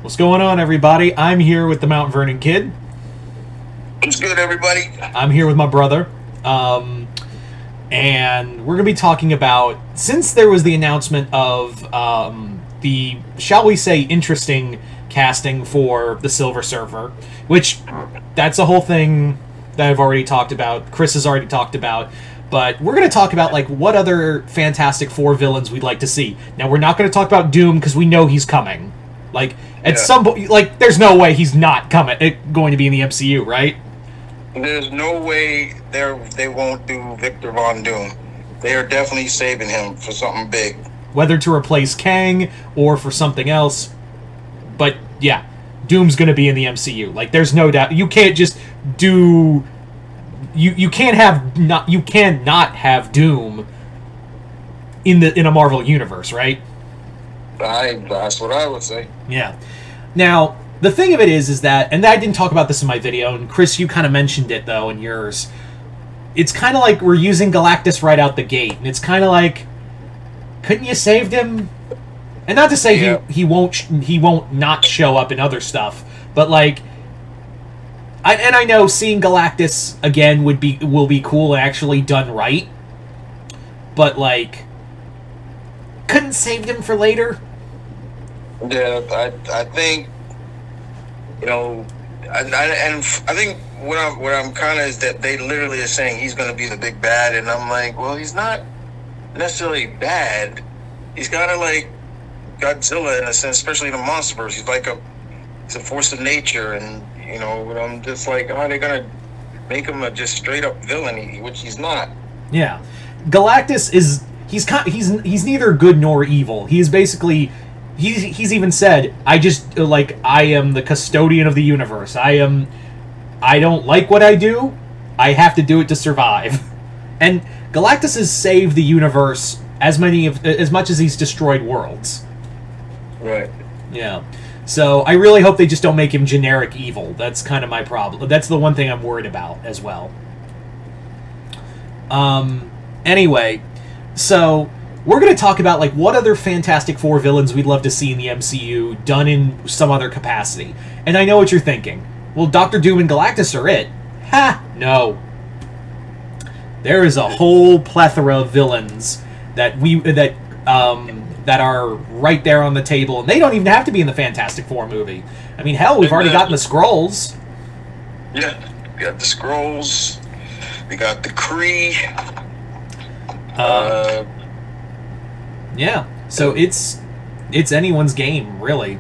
What's going on, everybody? I'm here with the Mount Vernon Kid. What's good, everybody? I'm here with my brother. And we're going to be talking about, since there was the announcement of the, shall we say, interesting casting for the Silver Surfer, which that's a whole thing that I've already talked about, Chris has already talked about, but we're going to talk about, like, what other Fantastic Four villains we'd like to see. Now, we're not going to talk about Doom, because we know he's coming. Like, at some point, like, there's no way he's not going to be in the MCU, right? There's no way they won't do Victor Von Doom. They are definitely saving him for something big. Whether to replace Kang or for something else. But, yeah, Doom's going to be in the MCU. Like, there's no doubt. You can't just do... You cannot have Doom in a Marvel universe, right? That's what I would say. Yeah. Now, the thing of it is that, and I didn't talk about this in my video, and Chris, you kind of mentioned it, though, in yours. It's kind of like we're using Galactus right out the gate, and it's kind of like, couldn't you saved him? And not to say he won't not show up in other stuff, but like, I know seeing Galactus again will be cool and actually done right, but like, couldn't saved him for later. Yeah, I think, you know, and I think what I'm kind of is that they literally are saying he's going to be the big bad, and I'm like, well, he's not necessarily bad. He's kind of like Godzilla in a sense, especially in the MonsterVerse. He's a force of nature, and you know, I'm just like, are they going to make him a just straight up villain, which he's not. Yeah, Galactus is he's neither good nor evil. He is basically. He's even said, I am the custodian of the universe. I don't like what I do. I have to do it to survive. And Galactus has saved the universe as much as he's destroyed worlds. Right. Yeah. So I really hope they just don't make him generic evil. That's kind of my problem. That's the one thing I'm worried about as well. Anyway, so we're going to talk about, like, what other Fantastic Four villains we'd love to see in the MCU done in some other capacity. And I know what you're thinking. Well, Doctor Doom and Galactus are it. Ha! No. There is a whole plethora of villains that are right there on the table, and they don't even have to be in the Fantastic Four movie. I mean, hell, we've already gotten the Skrulls. Yeah, we got the Skrulls. We got the Kree. Yeah, so it's anyone's game, really.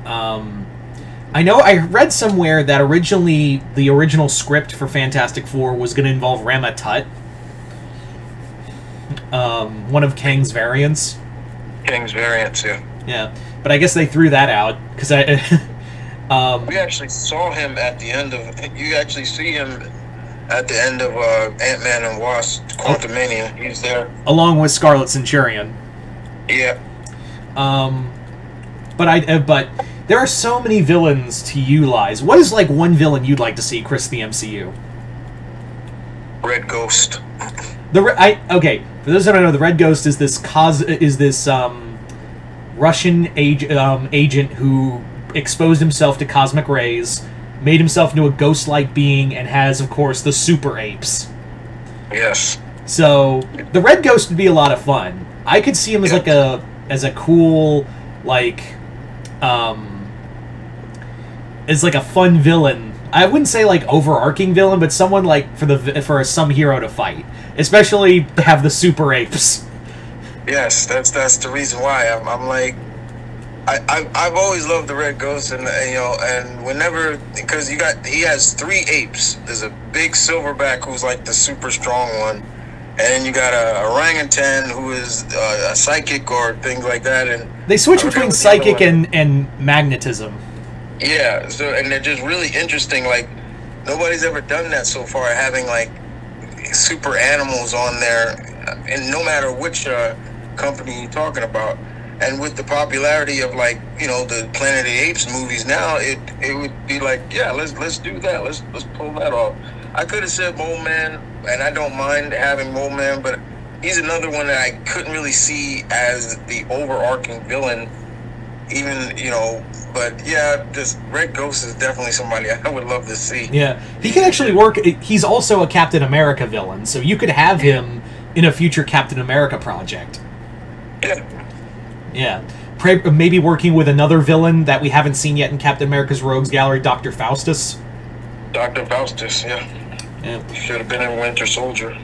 I know I read somewhere that originally the original script for Fantastic Four was going to involve Rama Tut, one of Kang's variants. Kang's variants, yeah. Yeah, but I guess they threw that out because we actually saw him at the end of. You actually see him at the end of Ant-Man and Wasp: Quantumania. He's there along with Scarlet Centurion. Yeah. But there are so many villains to utilize. What is, like, one villain you'd like to see, Chris, in the MCU? Red Ghost. Okay, for those that don't know, the Red Ghost is this Russian agent who exposed himself to cosmic rays, made himself into a ghost-like being, and has, of course, the super apes. Yes. So the Red Ghost would be a lot of fun. I could see him as like a cool, like, as like a fun villain. I wouldn't say like overarching villain, but someone like for some hero to fight, especially to have the super apes. Yes, that's the reason why I'm like, I've always loved the Red Ghost, and you know, and whenever, because he has 3 apes. There's a big silverback who's like the super strong one. And then you got a orangutan who is a psychic or things like that, and they switch between psychic and magnetism. Yeah, so and they're just really interesting. Like nobody's ever done that so far, having like super animals on there, and no matter which company you're talking about. And with the popularity of, like, you know, the Planet of the Apes movies now, it would be like, yeah, let's do that. Let's pull that off. I could have said Mole Man, and I don't mind having Mole Man, but he's another one that I couldn't really see as the overarching villain even, you know, but yeah, this Red Ghost is definitely somebody I would love to see. Yeah, he can actually work. He's also a Captain America villain, so you could have him in a future Captain America project. Yeah. Yeah. Maybe working with another villain that we haven't seen yet in Captain America's Rogues Gallery, Dr. Faustus. Dr. Faustus, yeah. Yeah. Should have been in Winter Soldier.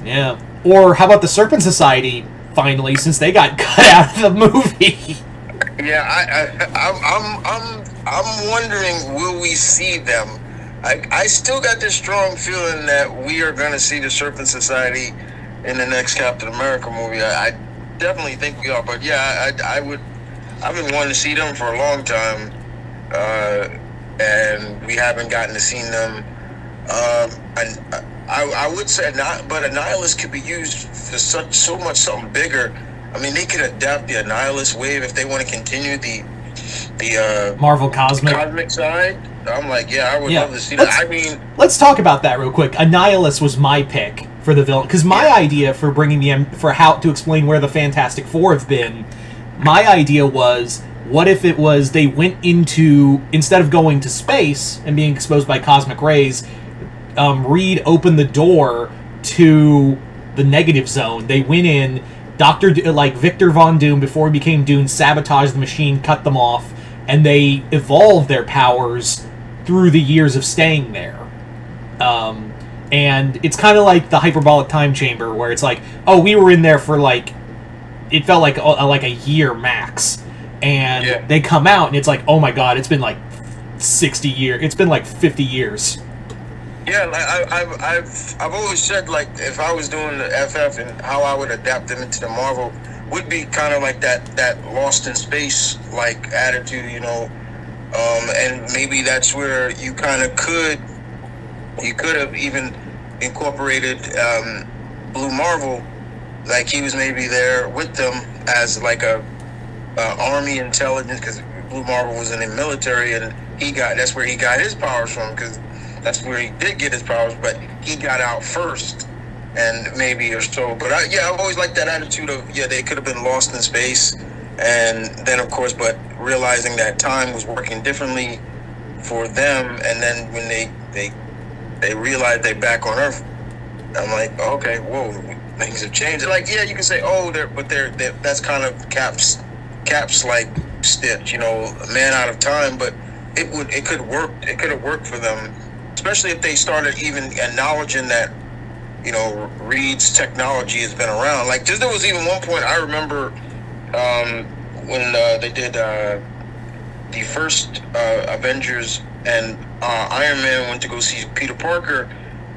Yeah. Or how about the Serpent Society, finally, since they got cut out of the movie? Yeah, I'm wondering, will we see them? I still got this strong feeling that we are going to see the Serpent Society in the next Captain America movie. I definitely think we are, but yeah, I've been wanting to see them for a long time, and we haven't gotten to see them. And I would say not, but Annihilus could be used for so much something bigger. I mean, they could adapt the Annihilus wave if they want to continue the Marvel Cosmic side. I'm like, yeah, I would love to see that. I mean, let's talk about that real quick. Annihilus was my pick for the villain, because my idea for bringing for how to explain where the Fantastic Four have been, my idea was, what if it was they went into, instead of going to space and being exposed by cosmic rays, Reed opened the door to the negative zone. They went in, like Victor Von Doom, before he became Doom, sabotaged the machine, cut them off, and they evolved their powers through the years of staying there. And it's kind of like the hyperbolic time chamber, where it's like, oh, we were in there for like, it felt like a year max, and they come out and it's like, oh my god, it's been like 60 years, it's been like 50 years. Yeah, like I've always said, like, if I was doing the FF and how I would adapt them into the Marvel would be kind of like that Lost in Space like attitude, you know, and maybe that's where you kind of could have even incorporated Blue Marvel, like he was maybe there with them as like a army intelligence, because Blue Marvel was in the military, and that's where he got his powers from, because that's where he did get his powers, but he got out first, and maybe or so. But I've always liked that attitude of, they could have been lost in space, and then of course, but realizing that time was working differently for them, and then when they realized they're back on Earth, I'm like, okay, whoa, things have changed. Like, yeah, you can say, oh, they're that's kind of Cap's like Stitch, you know, a man out of time, but it could work. It could have worked for them, especially if they started even acknowledging that, you know, Reed's technology has been around. Like, there was even one point I remember when they did the first Avengers, and Iron Man went to go see Peter Parker,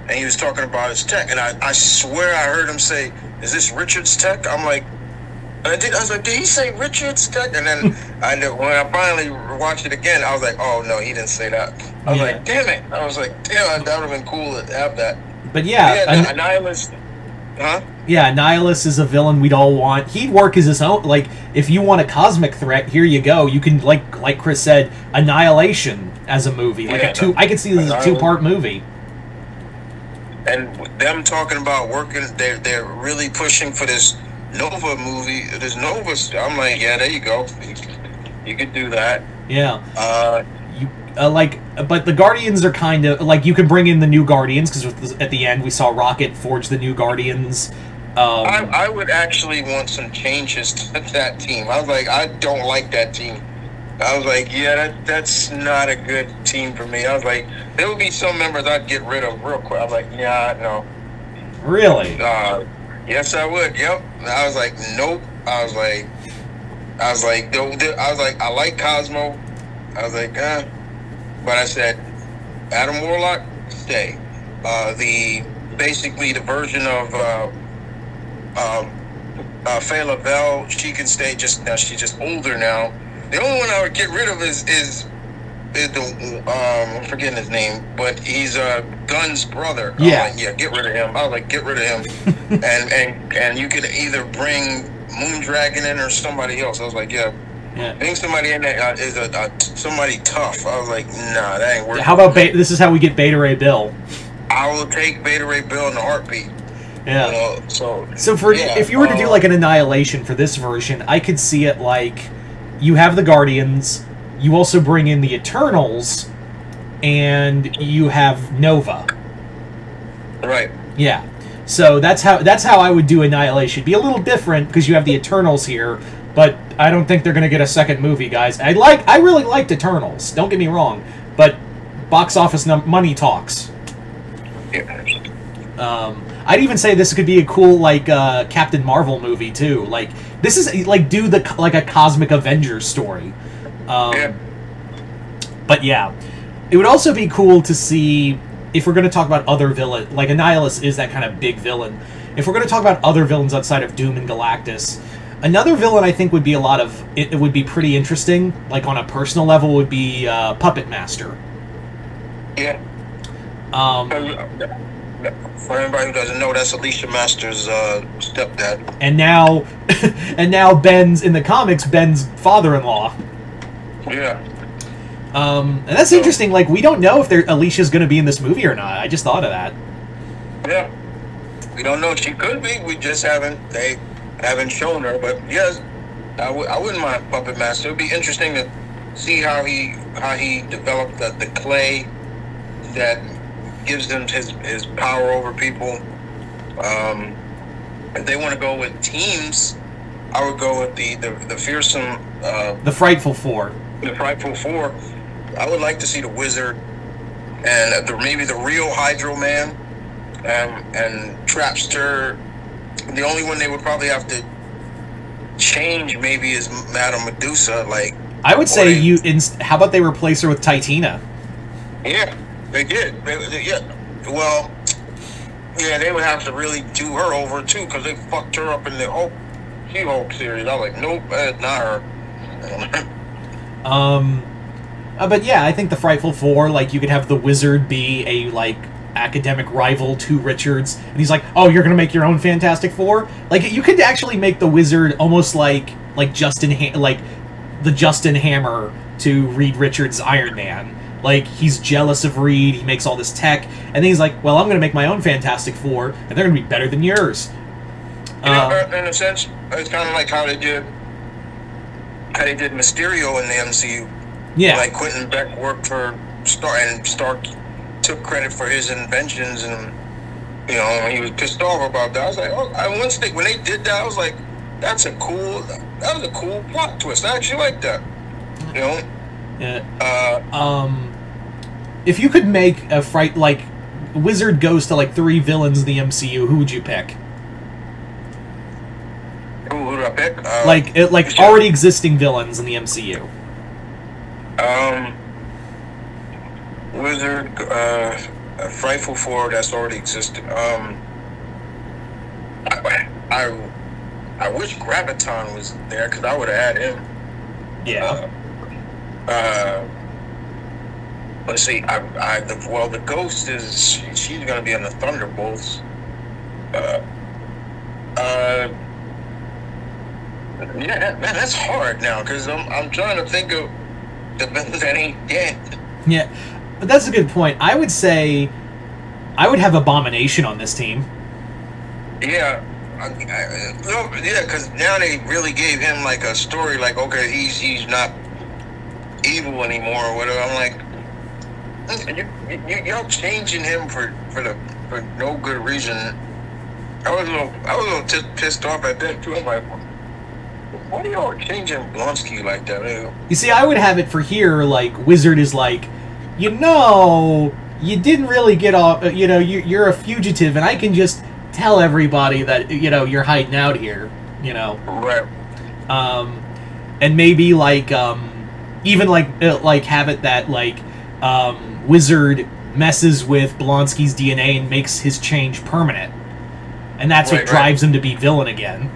and he was talking about his tech, and I swear I heard him say, "Is this Richard's tech?" I'm like, I was like, did he say Richard's tech? And then when I finally watched it again, I was like, oh no, he didn't say that. I was like, damn it. I was like, damn, that would have been cool to have that. But yeah, Annihilus. Huh? Yeah, Annihilus is a villain we'd all want. He'd work as his own. Like, if you want a cosmic threat, here you go. You can, like Chris said, Annihilation as a movie. Like I could see this as a 2-part movie. And them talking about working, they're really pushing for this Nova movie. This Nova, I'm like, yeah, there you go. You could do that. Yeah. But the Guardians are kind of like, you can bring in the new Guardians, because at the end we saw Rocket forge the new Guardians. I would actually want some changes to that team. I was like, I don't like that team. I was like, yeah, that's not a good team for me. I was like, there would be some members I'd get rid of real quick. I was like, yeah, no. Really? Yes, I would. Yep. I was like, nope. I was like, I like Cosmo. I was like, but I said, Adam Warlock, stay. Basically the version of Faye Lavelle, she can stay. She's just older now. The only one I would get rid of is the I'm forgetting his name, but he's Gunn's brother. Yeah. Like, yeah, get rid of him. I was like, get rid of him. and you could either bring Moondragon in or somebody else. I was like, yeah. Being somebody in there is somebody tough. I was like, nah, that ain't working. How about this is how we get Beta Ray Bill. I will take Beta Ray Bill in a heartbeat. Yeah. You know, so if you were to do like an Annihilation for this version, I could see it like, you have the Guardians, you also bring in the Eternals, and you have Nova. Right. Yeah. So that's how I would do Annihilation. It'd be a little different because you have the Eternals here, but I don't think they're going to get a second movie, guys. I really liked Eternals. Don't get me wrong, but box office money talks. Yeah. I'd even say this could be a cool Captain Marvel movie too. Like this is do a cosmic Avengers story. Yeah. But yeah, it would also be cool to see if we're going to talk about other villains. Like Annihilus is that kind of big villain. If we're going to talk about other villains outside of Doom and Galactus, another villain I think would be it would be pretty interesting. Like on a personal level, would be Puppet Master. Yeah. For anybody who doesn't know, that's Alicia Masters' stepdad. And now Ben's in the comics. Ben's father-in-law. Yeah. And that's interesting. Like we don't know if Alicia's going to be in this movie or not. I just thought of that. Yeah. We don't know. She could be. They haven't shown her. But yes, I wouldn't mind Puppet Master. It'd be interesting to see how he developed the clay that gives them his power over people. If they want to go with teams, I would go with the fearsome, the Frightful Four. The Frightful Four. I would like to see the Wizard and maybe the real Hydro Man and Trapster. The only one they would probably have to change maybe is Madame Medusa. Like I would say how about they replace her with Titina? Yeah, they did. Yeah. Well, yeah, they would have to really do her over too because they fucked her up in the She-Hulk series. I was like, nope, not her. But yeah, I think the Frightful Four, like you could have the Wizard be a academic rival to Richards, and he's like, "Oh, you're gonna make your own Fantastic Four?" Like you could actually make the Wizard almost like the Justin Hammer to Reed Richards' Iron Man. Like he's jealous of Reed, he makes all this tech, and then he's like, "Well, I'm gonna make my own Fantastic Four, and they're gonna be better than yours." In a sense, it's kind of like how they did Mysterio in the MCU. Yeah, like Quentin Beck worked for Stark, and Stark took credit for his inventions, and he was pissed off about that. I was like, when they did that, I was like, that was a cool plot twist. I actually like that. Yeah. If you could make a Wizard goes to 3 villains in the MCU, who would you pick? Who do I pick? Already existing villains in the MCU. Wizard, a Frightful Four that's already existed. I wish Graviton was there because I would have had him. Yeah. Let's see. The Ghost she's gonna be in the Thunderbolts. Yeah, man, that's hard now because I'm trying to think of the villains that ain't dead. Yeah, but that's a good point. I would say I would have Abomination on this team. Yeah, because now they really gave him a story. Like, okay, he's not evil anymore or whatever. I'm like, y'all changing him for no good reason. I was a little pissed off at that too. I'm like, why are y'all changing Blonsky like that? You see, I would have it for here, Wizard is you didn't really get off, you're a fugitive, and I can just tell everybody that, you're hiding out here, Right. And maybe, even, have it that, Wizard messes with Blonsky's DNA and makes his change permanent. And that's what drives him to be villain again.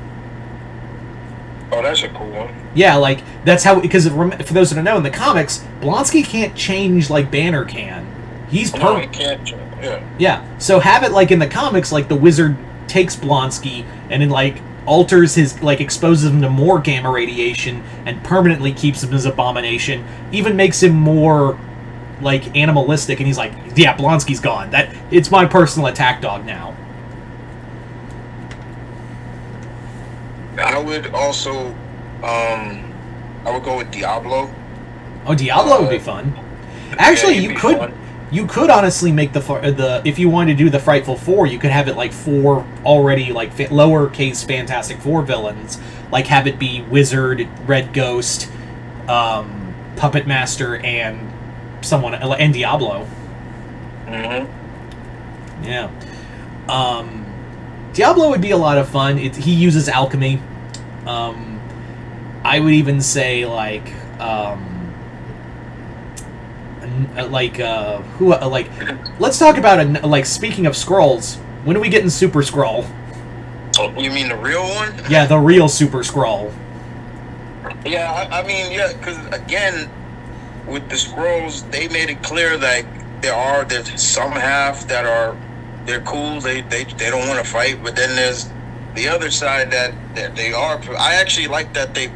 Oh, that's a cool one. Yeah, that's how, because for those that don't know, in the comics, Blonsky can't change like Banner can. He's permanent. No, he can't change, yeah. Yeah, so have it in the comics, the Wizard takes Blonsky and then, alters his, exposes him to more gamma radiation and permanently keeps him as Abomination, even makes him more, animalistic, and he's like, yeah, Blonsky's gone. It's my personal attack dog now. I would also I would go with Diablo. Oh, Diablo would be fun. Actually, yeah, you could honestly make the if you wanted to do the Frightful Four, you could have it like 4 already like lowercase Fantastic Four villains, like have it be Wizard, Red Ghost, Puppet Master, and someone and Diablo. Yeah. Diablo would be a lot of fun. He uses alchemy. I would even say like let's talk about speaking of scrolls. When are we getting Super Skrull? Oh, you mean the real one? Yeah, the real Super Skrull. Yeah, I mean, yeah, because again, with the scrolls, they made it clear that there's some half that they're cool. They don't want to fight, but then there's the other side that they are. I actually like that they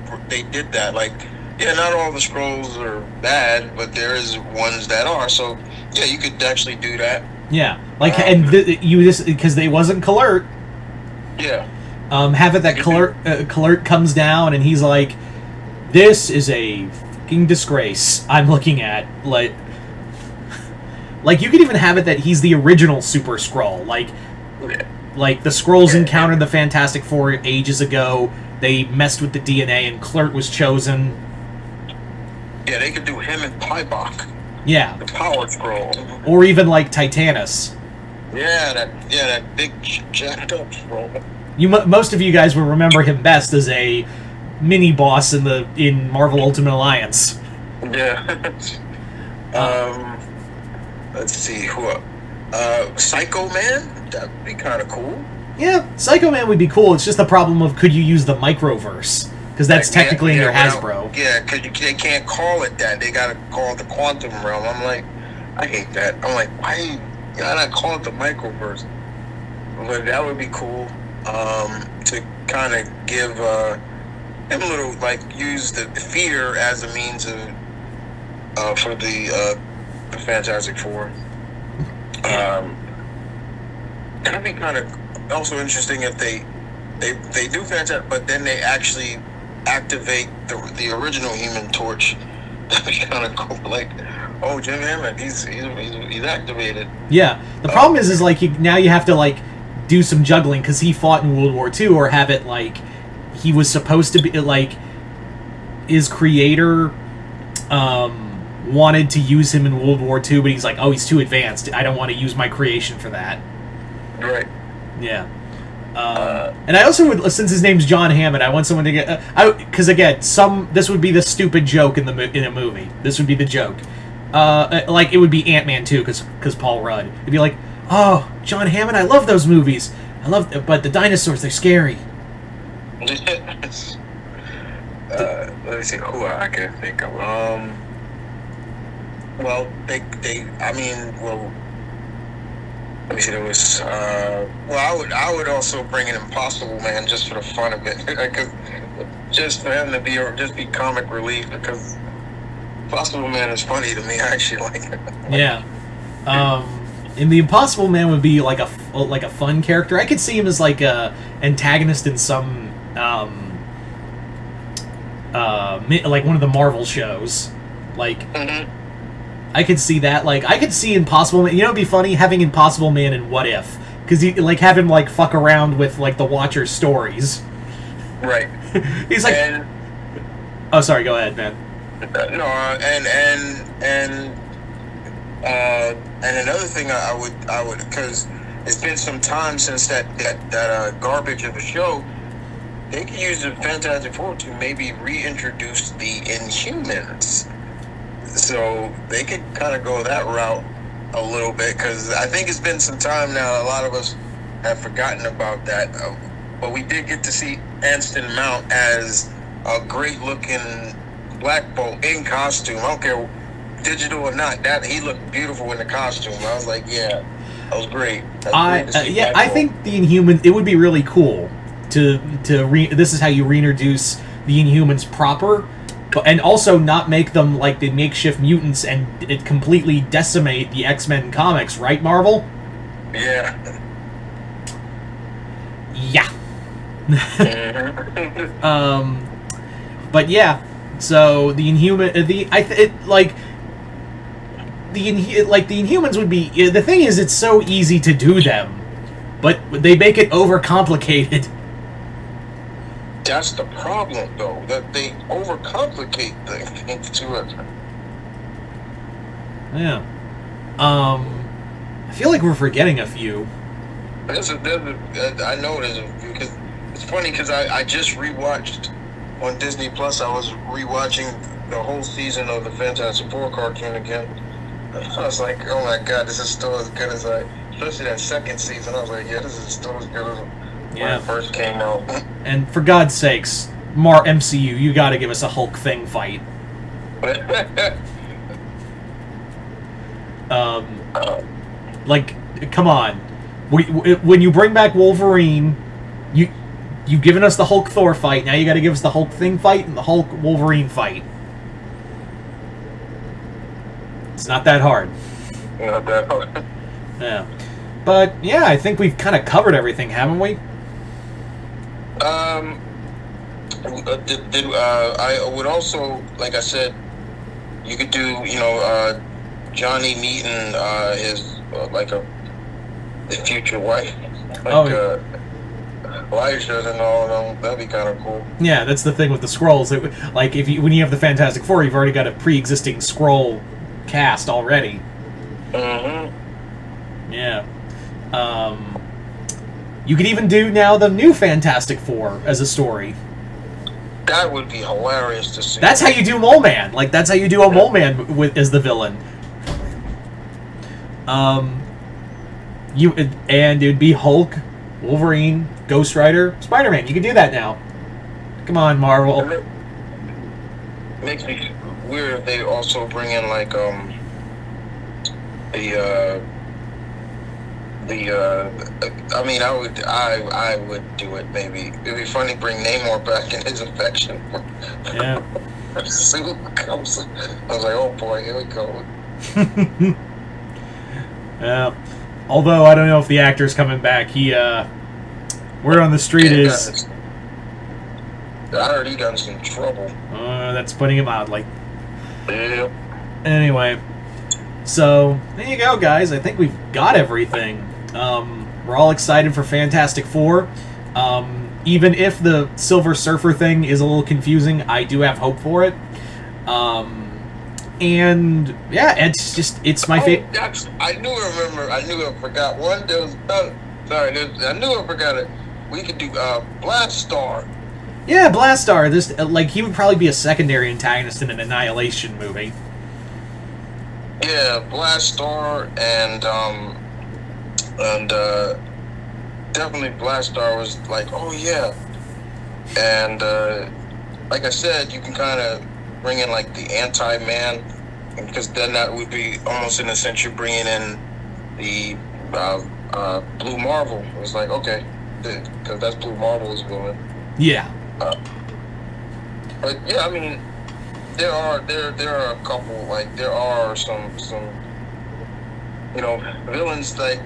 did that. Like, yeah, not all the scrolls are bad, but there is ones that are. So yeah, you could actually do that. Yeah, like you just because they wasn't Kalert. Yeah. Have it that Kalert comes down and he's like, "This is a fucking disgrace I'm looking at." Like you could even have it that he's the original Super Skrull. Like the Skrulls encountered the Fantastic Four ages ago. They messed with the DNA and Kl'rt was chosen. Yeah, they could do him and Pybok. Yeah. The Power Skrull. Or even like Titanus. Yeah, that big jacked up Skrull. Most of you guys will remember him best as a mini boss in Marvel Ultimate Alliance. Yeah. Let's see who. Psycho Man. That'd be kind of cool. Yeah, Psycho Man would be cool. It's just the problem of could you use the Microverse? Because that's technically in your Hasbro. Yeah, because they can't call it that. They gotta call it the Quantum Realm. I'm like, I hate that. I'm like, why you gotta call it the Microverse? But that would be cool. To kind of give him a little, like, use the fear as a means of for the Fantastic Four. That'd be kind of also interesting if they do Fantastic, but then they actually activate the original Human Torch. That'd be kind of cool. Like, oh, Jim Hammond, he's activated. Yeah. The problem is like now you have to like do some juggling because he fought in World War II, or have it like he was supposed to be like his creator wanted to use him in World War II, but he's like, oh, he's too advanced. I don't want to use my creation for that. Right. Yeah. And I also would, since his name's John Hammond, I want someone to get because again, this would be the stupid joke in a movie. This would be the joke. Like it would be Ant-Man too, because Paul Rudd. It'd be like, oh, John Hammond, I love those movies. But the dinosaurs, they're scary. Let me see who I can think of. Well, let me see. There was. Well, I would also bring an Impossible Man just for the fun of it, because just for him to be comic relief, because Impossible Man is funny to me. I actually like it. Yeah. And the Impossible Man would be like a fun character. I could see him as like a antagonist in some like one of the Marvel shows. Like I could see that. Like I could see Impossible Man. You know, it'd be funny having Impossible Man in What If, because you like have him like fuck around with like the Watcher's stories. Right. He's like, oh, sorry. Go ahead, man. No, and another thing I would, because it's been some time since that garbage of a show. They could use the Fantastic Four to maybe reintroduce the Inhumans, so they could kind of go that route a little bit, because I think it's been some time now. A lot of us have forgotten about that, but we did get to see Anston Mount as a great-looking Black Bolt in costume. I don't care, digital or not, that he looked beautiful in the costume. I was like, yeah, that was great. I think the Inhumans, it would be really cool this is how you reintroduce the Inhumans proper, and also not make them like the makeshift mutants and it completely decimate the X-Men comics, right, Marvel? Yeah. Yeah. But yeah, So the Inhuman, the Inhumans would be. The thing is, it's so easy to do them, but they make it overcomplicated. That's the problem, though, that they overcomplicate things too much. Yeah. I feel like we're forgetting a few. I know there's a few, because it's funny because I just rewatched on Disney Plus. I was rewatching the whole season of the Fantastic Four cartoon again. I was like, oh my god, this is still as good as especially that second season. I was like, yeah, this is still as good as when it first came out. And for God's sakes, MCU, you got to give us a Hulk Thing fight. Like, come on. When you bring back Wolverine, you've given us the Hulk Thor fight. Now you got to give us the Hulk Thing fight and the Hulk Wolverine fight. It's not that hard. Not that hard. Yeah, but yeah, I think we've kind of covered everything, haven't we? I would also, like I said, you could do, Johnny meeting his the future wife, Elijah and all of them. That'd be kind of cool. Yeah, that's the thing with the Skrulls. When you have the Fantastic Four, you've already got a pre-existing Skrull cast already. Mm-hmm. Yeah. You could even do now the new Fantastic Four as a story. That would be hilarious to see. That's how you do Mole Man. Like, that's how you do a Mole Man as the villain. And it would be Hulk, Wolverine, Ghost Rider, Spider-Man. You could do that now. Come on, Marvel. It makes me weird if they also bring in I would do it. Maybe it'd be funny to bring Namor back in his infection. Yeah. Suit comes. I was like, oh boy, here we go. Yeah. Although I don't know if the actor's coming back. Word on the street is. I heard he got in some trouble. That's putting him mildly. Yep. Anyway, so there you go, guys. I think we've got everything. We're all excited for Fantastic Four. Even if the Silver Surfer thing is a little confusing, I do have hope for it. And yeah, it's my favorite. I forgot one. I knew I forgot it. We could do Blastar. Yeah, Blastar. He would probably be a secondary antagonist in an Annihilation movie. Yeah, Blastar and definitely Blastar was like, oh yeah, and like I said, you can kind of bring in like the Anti-Man, because then that would be almost in a sense you're bringing in the Blue Marvel. It was like, okay, because that's Blue Marvel's villain. Yeah. But yeah, I mean, there are a couple, like there are some villains that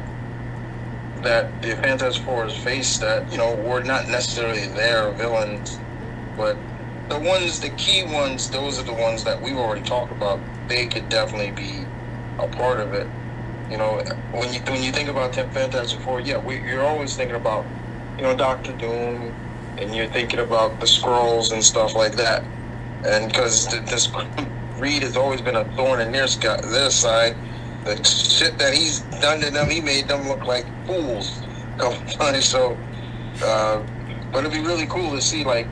the Fantastic Four has faced that were not necessarily their villains, but the key ones, those are the ones that we've already talked about. They could definitely be a part of it. When you think about Fantastic Four, yeah, you're always thinking about Doctor Doom, and you're thinking about the Skrulls and stuff like that. And because this Reed has always been a thorn in their side, the shit that he's done to them, he made them look like fools. So, but it'd be really cool to see, how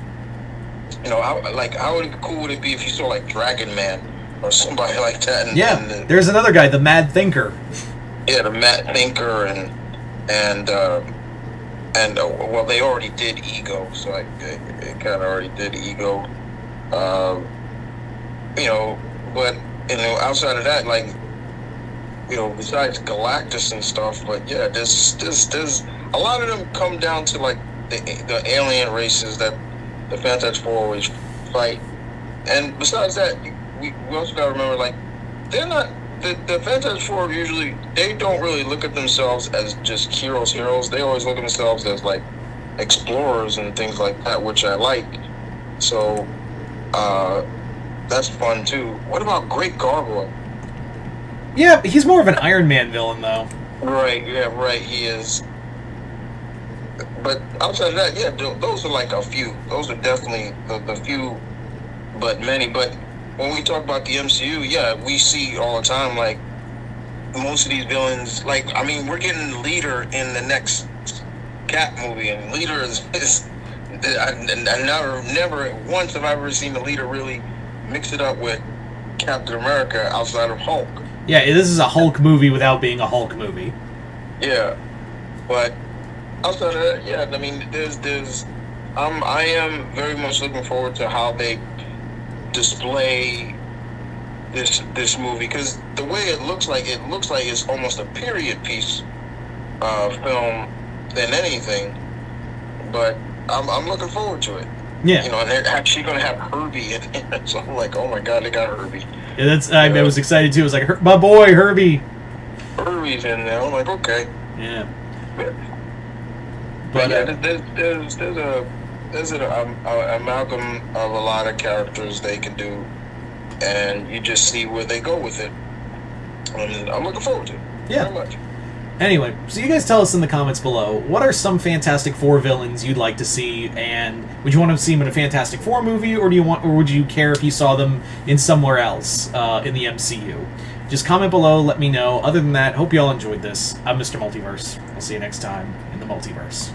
cool would it be if you saw like Dragon Man or somebody like that? There's another guy, the Mad Thinker. Yeah, the Mad Thinker, well, they already did Ego, so it kind of already did Ego. But outside of that, besides Galactus and stuff, but yeah, there's a lot of them come down to like the alien races that the Fantastic Four always fight. And besides that, we also gotta remember, like, they're not the Fantastic Four usually, they don't really look at themselves as just heroes. They always look at themselves as like explorers and things like that, which I like. So that's fun too. What about Great Gargoyle? Yeah, he's more of an Iron Man villain, though. Right, yeah, right, he is. But outside of that, yeah, those are like a few. Those are definitely the few, but many. But when we talk about the MCU, yeah, we see all the time, like, most of these villains, like, I mean, we're getting Leader in the next Cap movie, and Leader is I never once have I ever seen the Leader really mix it up with Captain America outside of Hulk. Yeah, this is a Hulk movie without being a Hulk movie. Yeah, but outside of that, yeah, I mean, I am very much looking forward to how they display this movie, because the way it looks like it's almost a period piece film than anything. But I'm looking forward to it. Yeah, you know, and they're actually going to have Herbie in it, so I'm like, oh my god, they got Herbie. Yeah, that's I was excited too. It was like, my boy Herbie. Herbie's in there. I'm like, okay. Yeah. But yeah, there's an amalgam of a lot of characters they can do, and you just see where they go with it. And I'm looking forward to it. Yeah. Very much. Anyway, so you guys tell us in the comments below, what are some Fantastic Four villains you'd like to see, and would you want to see them in a Fantastic Four movie, or would you care if you saw them in somewhere else in the MCU? Just comment below, let me know. Other than that, hope you all enjoyed this. I'm Mr. Multiverse. I'll see you next time in the Multiverse.